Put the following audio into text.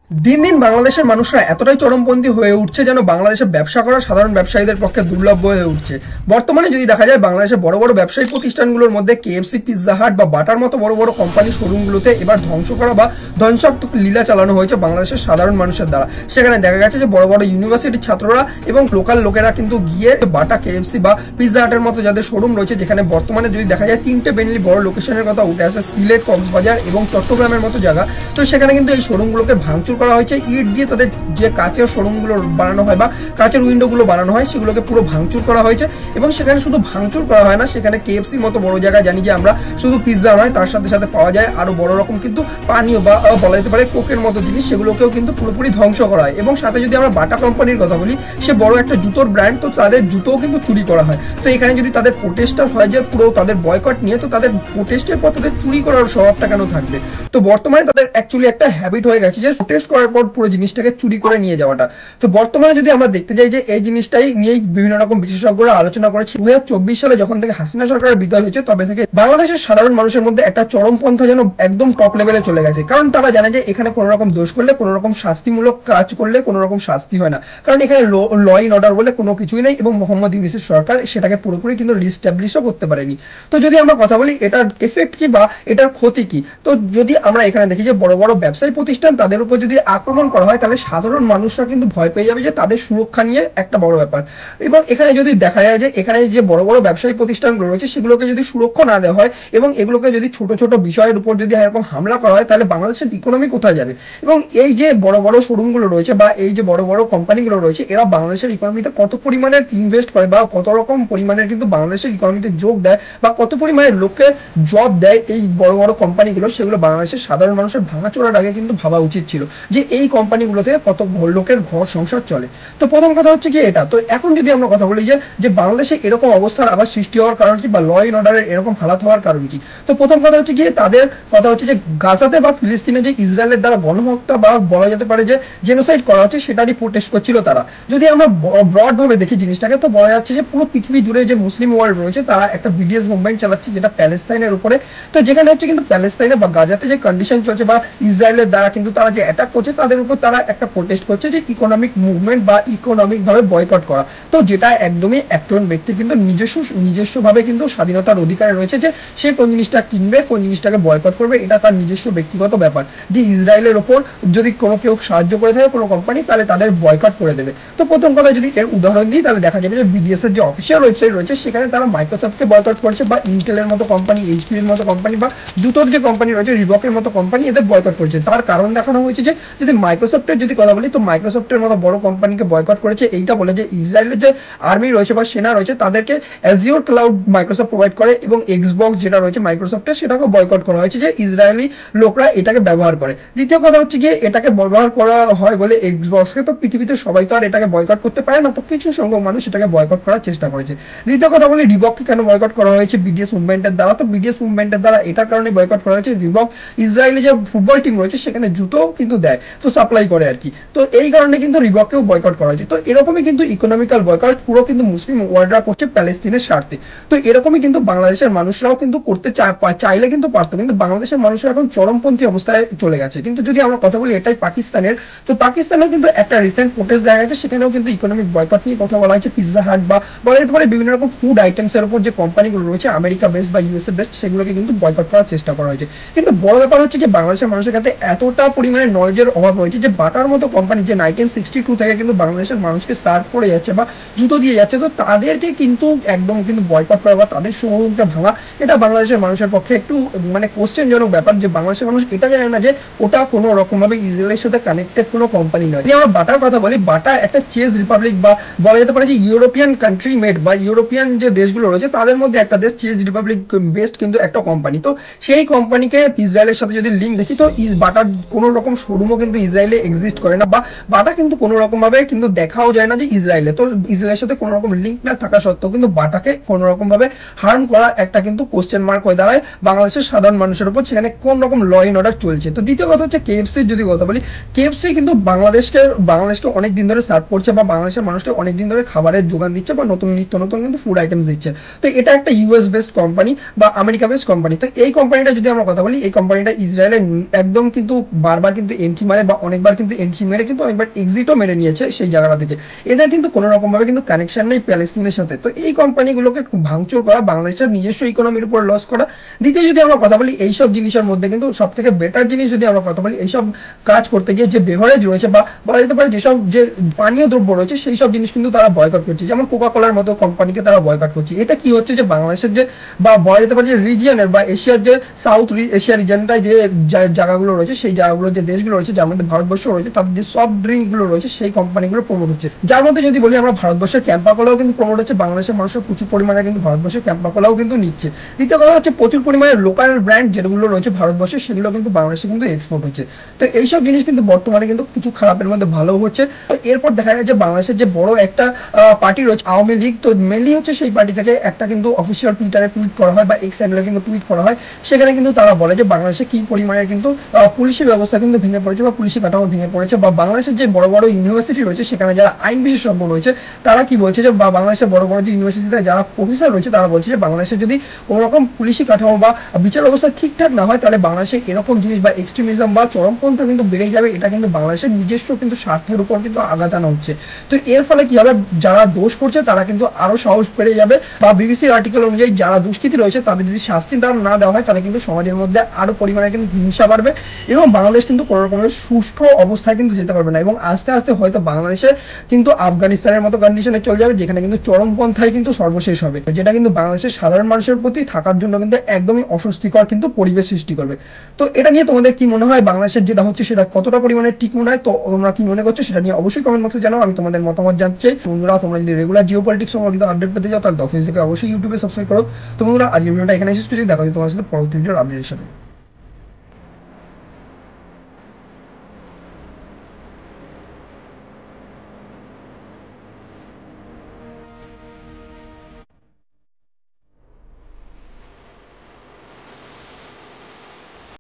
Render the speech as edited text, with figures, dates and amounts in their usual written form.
দিন দিন বাংলাদেশের মানুষরা এতটাই চরমপন্থী হয়ে উঠছে যেন বাংলাদেশে ব্যবসা করা সাধারণ ব্যবসায়ীদের পক্ষে দুর্লভ হয়ে উঠছে। বর্তমানে যদি দেখা যায় বাংলাদেশের বড় বড় ব্যবসায়ী প্রতিষ্ঠানগুলোর মধ্যে কেএফসি, পিৎজা হাট বা বাটার মতো বড় বড় কোম্পানি শোরুমগুলোতে এবার ধ্বংস করা বা ধ্বংসাত্মক লীলা চালানো হয়েছে বাংলাদেশের সাধারণ মানুষের দ্বারা। সেখানে দেখা গেছে যে বড় বড় ইউনিভার্সিটির ছাত্ররা এবং লোকাল লোকেরা কিন্তু গিয়ে বাটা, কেএফসি বা পিৎজা হাটের মতো যাদের শোরুম রয়েছে, যেখানে বর্তমানে যদি দেখা যায় তিনটে মেনলি বড় লোকেশনের কথা উঠে আসে, সিলেট, কক্সবাজার এবং চট্টগ্রামের মতো জায়গা, তো সেখানে কিন্তু এই শোরুমগুলোকে ভাঙচুর করা হয়েছে। ইট দিয়ে তাদের যে কাচের শোরুমগুলো বানানো হয় বা কাচের উইন্ডোগুলো বানানো হয় সেগুলোকে পুরো ভাঙচুর করা হয়েছে। এবং সেখানে শুধু ভাঙচুর করা হয় না, সেখানে কেএফসির মতো বড় জায়গায় জানি যে আমরা শুধু পিৎজা নয়, তার সাথে সাথে পাওয়া যায় আরো বড় রকম কিন্তু পানীয় বা বলা যেতে পারে কোকের মতো জিনিস, সেগুলোকেও কিন্তু পুরোপুরি ধ্বংস করা হয়। এবং সাথে যদি আমরা বাটা কোম্পানির কথা বলি, সে বড় একটা জুতোর ব্র্যান্ড, তো তাদের জুতোও কিন্তু চুরি করা হয়। তো এখানে যদি তাদের প্রোটেস্টার হয় যে পুরো তাদের বয়কট নিয়ে, তো তাদের প্রোটেস্টের পর তাদের চুরি করার স্বভাবটা কেন থাকবে? তো বর্তমানে তাদের অ্যাকচুয়ালি একটা হ্যাবিট হয়ে গেছে যে প্রোটেস্ট করার পর পুরো জিনিসটাকে চুরি করে নিয়ে যাওয়াটা। তো বর্তমানে যদি আমরা দেখতে যাই যে এই জিনিসটাই নিয়েই বিভিন্ন রকম বিশেষজ্ঞরা আলোচনা করেছে। 2024 সালে যখন থেকে হাসিনা সরকারের বিদায় হয়েছে, তবে থেকে বাংলাদেশের সাধারণ মানুষের মধ্যে একটা চরমপন্থা যেন একদম টপ লেভেলে চলে গেছে। কারণ তারা জানে যে এখানে কোনো রকম দোষ করলে, কোনো রকম শাস্তিমূলক কাজ করলে কোনো রকম শাস্তি হয় না, কারণ এখানে ল ইন অর্ডার বলে কোনো কিছুই নেই। এবং মোহাম্মদ ইউনূসের সরকার সেটাকে পুরোপুরি কিন্তু রিস্টাবলিশও করতে পারেনি। তো যদি আমরা কথা বলি এটার এফেক্ট কি বা এটার ক্ষতি কি, তো যদি আমরা এখানে দেখি যে বড় বড় ব্যবসায়ী প্রতিষ্ঠান, তাদের উপর যদি আক্রমণ করা হয় তাহলে সাধারণ মানুষরা কিন্তু ভয় পেয়ে যাবে যে তাদের সুরক্ষা নিয়ে একটা বড় ব্যাপার। এবং এখানে যদি দেখা যায় যে এখানে যে বড় বড় ব্যবসায়ী প্রতিষ্ঠানগুলো রয়েছে সেগুলোকে যদি সুরক্ষা না দেওয়া হয় এবং এগুলোকে যদি ছোট ছোট বিষয়ের উপর যদি এরকম হামলা করা হয়, তাহলে বাংলাদেশের ইকোনমি কোথায় যাবে? এবং এই যে বড় বড় শোরুমগুলো রয়েছে বা এই যে বড় বড় কোম্পানিগুলো রয়েছে, এরা বাংলাদেশের ইকোনমিতে কত পরিমাণের ইনভেস্ট করে বা কত রকম পরিমাণের কিন্তু বাংলাদেশের ইকোনমিতে যোগ দেয় বা কত পরিমাণের লোককে জব দেয় এই বড় বড় কোম্পানিগুলো, সেগুলো বাংলাদেশের সাধারণ মানুষের ভাঙাচোরার আগে কিন্তু ভাবা উচিত ছিল যে এই কোম্পানিগুলো থেকে কত লোকের ঘর সংসার চলে। তো প্রথম কথা হচ্ছে কি এটা। তো এখন যদি আমরা কথা বলি যে বাংলাদেশে এরকম অবস্থার আবার সৃষ্টি হওয়ার কারণ কি বা ল ইন অর্ডারের এরকম হালাত হওয়ার কারণ কি, তো প্রথম কথা হচ্ছে কি তাদের কথা হচ্ছে যে গাজাতে বা ফিলিস্তিনে যে ইসরায়েলের দ্বারা গণহত্যা বা বলা যেতে পারে যে জেনোসাইড করা হচ্ছে, সেটারই প্রোটেস্ট করছিল তারা। যদি আমরা ব্রড ভাবে দেখি জিনিসটাকে, তো বলা যাচ্ছে যে পুরো পৃথিবী জুড়ে যে মুসলিম ওয়ার্ল্ড রয়েছে তারা একটা বিডিএস মুভমেন্ট চালাচ্ছে যেটা প্যালেস্তাইনের উপরে। তো যেখানে হচ্ছে কিন্তু প্যালেস্তাইনে বা গাজাতে যে কন্ডিশন চলছে বা ইসরায়েলের দ্বারা কিন্তু তারা যে অ্যাটাক করছে তাদের উপর তারা একটা প্রোটেস্ট করছে যে ইকোনমিক মুভমেন্ট বা ইকোনমিক ভাবে বয়কট করা। তো যেটা একদমই একজন ব্যক্তি কিন্তু নিজস্ব ভাবে কিন্তু স্বাধীনতার অধিকার রয়েছে যে সে কোন জিনিসটা কিনবে, কোন জিনিসটাকে বয়কট করবে, এটা তার নিজস্ব ব্যক্তিগত ব্যাপার। যে ইসরায়েলের ওপর যদি কোনো কেউ সাহায্য করে থাকে কোনো কোম্পানি, তাহলে তাদের বয়কট করে দেবে। তো প্রথম কথা যদি এর উদাহরণ দিই, তাহলে দেখা যাবে যে বিডিএস এর যে অফিসিয়াল ওয়েবসাইট রয়েছে সেখানে তারা মাইক্রোসফটকে বয়কট করছে বা ইন্টেলের মতো কোম্পানি, এইচপি এর মতো কোম্পানি বা জুতোর যে কোম্পানি রয়েছে রিবকের মতো কোম্পানি, এদের বয়কট করছে। তার কারণ দেখানো হয়েছে যে যদি মাইক্রোসফটের যদি কথা বলি, তো মাইক্রোসফটের মতো বড় কোম্পানিকে বয়কট করেছে এইটা বলে যে ইসরায়েলের যে আর্মি রয়েছে বা সেনা রয়েছে তাদেরকে অ্যাজিওর ক্লাউড মাইক্রোসফট প্রোভাইড করে এবং এক্সবক্স যেটা রয়েছে মাইক্রোসফটের সেটাকে বয়কট করা হয়েছে যে ইসরায়েলি লোকরা এটাকে ব্যবহার করে। দ্বিতীয় কথা হচ্ছে গিয়ে এটাকে ব্যবহার করা হয় বলে এক্সবক্সকে, তো পৃথিবীতে সবাই তো আর এটাকে বয়কট করতে পারে না, তো কিছু সংখ্যক মানুষ এটাকে বয়কট করার চেষ্টা করেছে। দ্বিতীয় কথা বলি রিবককে কেন বয়কট করা হয়েছে বিডিএস মুভমেন্টের দ্বারা, তো বিডিএস মুভমেন্টের দ্বারা এটার কারণে বয়কট করা হয়েছে রিবক ইসরায়েলি যে ফুটবল টিম রয়েছে সেখানে জুতো কিন্তু দেয়, তো সাপ্লাই করে আর কি। তো এই কারণে কিন্তু রিবককেও বয়কট করা হয়েছে। তো এরকমই কিন্তু ইকোনমিক্যাল বয়কট পুরো কিন্তু মুসলিম ওয়ার্ল্ডরা করছে প্যালেস্তিনের স্বার্থে। তো এরকমই কিন্তু বাংলাদেশের মানুষরাও কিন্তু করতে চাইলে কিন্তু পারতো, কিন্তু বাংলাদেশের মানুষরা এখন চরমপন্থী অবস্থায় চলে গেছে। কিন্তু যদি আমরা কথা বলি এটাই পাকিস্তানের, তো পাকিস্তানেও কিন্তু একটা রিসেন্ট প্রোটেস্ট দেখা গেছে, সেখানেও কিন্তু ইকোনমিক বয়কট নিয়ে কথা বলা হয়েছে। পিৎজা হাট বা বলা যেতে পারে বিভিন্ন রকম ফুড আইটেমস এর উপর যে কোম্পানিগুলো রয়েছে আমেরিকা বেস্ট বা ইউএসএ বেস্ট, সেগুলোকে কিন্তু বয়কট করার চেষ্টা করা হয়েছে। কিন্তু বড় ব্যাপার হচ্ছে যে বাংলাদেশের মানুষের কাছে এতটা পরিমাণে নলেজের অভাব রয়েছে যে বাটার মতো কোম্পানি যে 1962 থেকে কিন্তু বাংলাদেশের মানুষকে সার্ভ করে যাচ্ছে বা জুতো দিয়ে যাচ্ছে, তো তাদেরকে কিন্তু একদম কিন্তু বয়কট করা বা তাদের সমুখটা ভাঙা, এটা বাংলাদেশের মানুষের পক্ষে একটু মানে কোশ্চেনজনক ব্যাপার যে বাংলাদেশের মানুষ এটা জানে না যে ওটা কোনো রকম ভাবে ইসরায়েলের সাথে কানেক্টেড কোনো কোম্পানি নয়। যদি আমরা বাটার কথা বলি, বাটা একটা চেজ রিপাবলিক বা বলা যেতে পারে যে ইউরোপিয়ান কান্ট্রি মেড বা ইউরোপিয়ান যে দেশগুলো রয়েছে তাদের মধ্যে একটা দেশ চেজ রিপাবলিক বেস্ট কিন্তু একটা কোম্পানি। তো সেই কোম্পানিকে ইসরায়েলের সাথে যদি লিঙ্ক দেখি, তো বাটার কোনো রকম শোরুমও কিন্তু ইসরায়েলে এক্সিস্ট করে না বা বাটা কিন্তু কোনো রকম ভাবে কিন্তু দেখাও যায় না যে ইসরায়েলে। তো ইসরায়েলের সাথে কোনো রকম লিঙ্ক না থাকা সত্ত্বেও কিন্তু বাটাকে কোনো রকম ভাবে হার্ম করা একটা কিন্তু কোশ্চেন মার্ক হয়ে দাঁড়ায় বাংলাদেশের সাধারণ মানুষের উপর, সেখানে কোন রকম ল ইন অর্ডার চলছে। তো দ্বিতীয় কথা হচ্ছে কেএফসির যদি কথা বলি, কেএফসি কিন্তু বাংলাদেশকে অনেক দিন ধরে সার্ভ করছে বা বাংলাদেশের মানুষকে অনেক দিন ধরে খাবারের যোগান দিচ্ছে বা নিত্য নতুন কিন্তু ফুড আইটেমস দিচ্ছে। তো এটা একটা ইউএস বেসড কোম্পানি বা আমেরিকা বেসড কোম্পানি। তো এই কোম্পানিটা যদি আমরা কথা বলি, এই কোম্পানিটা ইসরায়েলের একদম কিন্তু বারবার কিন্তু এন্ট্রি এন্ট্রি মারে বা অনেকবার কিন্তু এন্ট্রি মেরে কিন্তু অনেকবার এক্সিটও মেরে নিয়েছে সেই জায়গাটা থেকে। এদের কিন্তু কোনো রকম ভাবে কিন্তু কানেকশন নেই প্যালেস্তিনের সাথে। তো এই কোম্পানিগুলোকে ভাঙচুর করা, বাংলাদেশের নিজস্ব ইকোনমির উপর লস করা। দ্বিতীয় যদি আমরা কথা বলি এইসব জিনিসের মধ্যে কিন্তু সব থেকে বেটার জিনিস যদি আমরা কথা বলি, এইসব কাজ করতে গিয়ে যে বেভারেজ রয়েছে বা বলা যেতে পারে যেসব যে পানীয় দ্রব্য রয়েছে সেই সব জিনিস কিন্তু তারা বয়কট করছে, যেমন কোকা কোলার মতো কোম্পানিকে তারা বয়কট করছে। এটা কি হচ্ছে যে বাংলাদেশের যে বা বলা যেতে পারে যে রিজিয়নের বা এশিয়ার যে সাউথ এশিয়া রিজিয়নটায় যে জায়গাগুলো রয়েছে, সেই জায়গাগুলো যে দেশগুলো রয়েছে যার মধ্যে ভারতবর্ষ রয়েছে, তাদের যে সফট ড্রিঙ্ক গুলো রয়েছে সেই কোম্পানিগুলো প্রমোট হচ্ছে। যার মধ্যে যদি বলি আমরা ভারতবর্ষের ক্যাম্পা কোলাও কিন্তু প্রমোট হচ্ছে, বাংলাদেশের মানুষের প্রচুর পরিমাণে কিন্তু ভারতবর্ষের ক্যাম্পা কোলাও কিন্তু নিচ্ছে। দ্বিতীয় কথা হচ্ছে প্রচুর পরিমাণে লোকাল ব্র্যান্ড যেগুলো রয়েছে ভারতবর্ষে সেগুলো কিন্তু বাংলাদেশে কিন্তু এক্সপোর্ট হচ্ছে। তো এইসব জিনিস কিন্তু বর্তমানে কিন্তু কিছু খারাপের মধ্যে ভালো হচ্ছে। তো এরপর দেখা যায় যে বাংলাদেশের যে বড় একটা পার্টি রয়েছে আওয়ামী লীগ, তো মেনলি হচ্ছে সেই পার্টি থেকে একটা কিন্তু অফিসিয়াল টুইটারে টুইট করা হয় বা এক্স হ্যান্ডেলে কিন্তু টুইট করা হয়। সেখানে কিন্তু তারা বলে যে বাংলাদেশে কি পরিমাণে কিন্তু পুলিশি ব্যবস্থা কিন্তু ভেঙে পড়েছে বা পুলিশি কাঠামো ভেঙে পড়েছে, বা বাংলাদেশের যে বড় বড় ইউনিভার্সিটি রয়েছে সেখানে যারা আইন বিশেষজ্ঞ রয়েছে তারা কি বলছে যে বা বাংলাদেশের বড় বড় যে ইউনিভার্সিটিতে যারা প্রফেসর রয়েছে তারা বলছে যে বাংলাদেশে যদি কোনো রকম পুলিশি কাঠামো বা বিচার ব্যবস্থা ঠিকঠাক না হয় তাহলে বাংলাদেশে এরকম জিনিস বা এক্সট্রিমিজম বা চরমপন্থা কিন্তু বেড়ে যাবে। এটা কিন্তু বাংলাদেশের নিজস্ব কিন্তু স্বার্থের উপর কিন্তু আঘাত আনা হচ্ছে। তো এর ফলে কি হবে, যারা দোষ করছে তারা কিন্তু আরো সাহস বেড়ে যাবে, বা বিবিসির আর্টিকেল অনুযায়ী যারা দুষ্কৃতী রয়েছে তাদের যদি শাস্তি না দেওয়া হয় তাহলে কিন্তু সমাজের মধ্যে আরো পরিমাণে কিন্তু হিংসা বাড়বে এবং বাংলাদেশ কিন্তু কোনো রকমের সুষ্ঠু অবস্থায় কিন্তু যেতে পারবে না, এবং আস্তে আস্তে হয়তো বাংলাদেশে কিন্তু আফগানিস্তানের মতো কন্ডিশনে চলে যাবে যেখানে কিন্তু চরমপন্থায় কিন্তু সর্বশেষ হবে, যেটা কিন্তু বাংলাদেশের সাধারণ মানুষের প্রতি থাকার জন্য কিন্তু একদমই অস্বস্তিকর কিন্তু পরিবেশ সৃষ্টি করবে। তো এটা নিয়ে তোমাদের কি মনে হয়, বাংলাদেশের যেটা হচ্ছে সেটা কতটা পরিমাণে ঠিক মনে হয়? তো তোমরা কি মনে করছো সেটা নিয়ে অবশ্যই কমেন্ট বক্সে জানাও, আমি তোমাদের মতামত জানতে চাই। বন্ধুরা তোমরা যদি রেগুলার জিও পলিটিক্স সম্পর্কিত আপডেট পেতে চাও তাহলে দক্ষিণ থেকে অবশ্যই ইউটিউবে সাবস্ক্রাইব করো। তো বন্ধুরা আজকের ভিডিওটা এখানে শেষ করছি, দেখা হচ্ছে তোমার সাথে পরবর্তী ভিডিওর আপডেটের সাথে।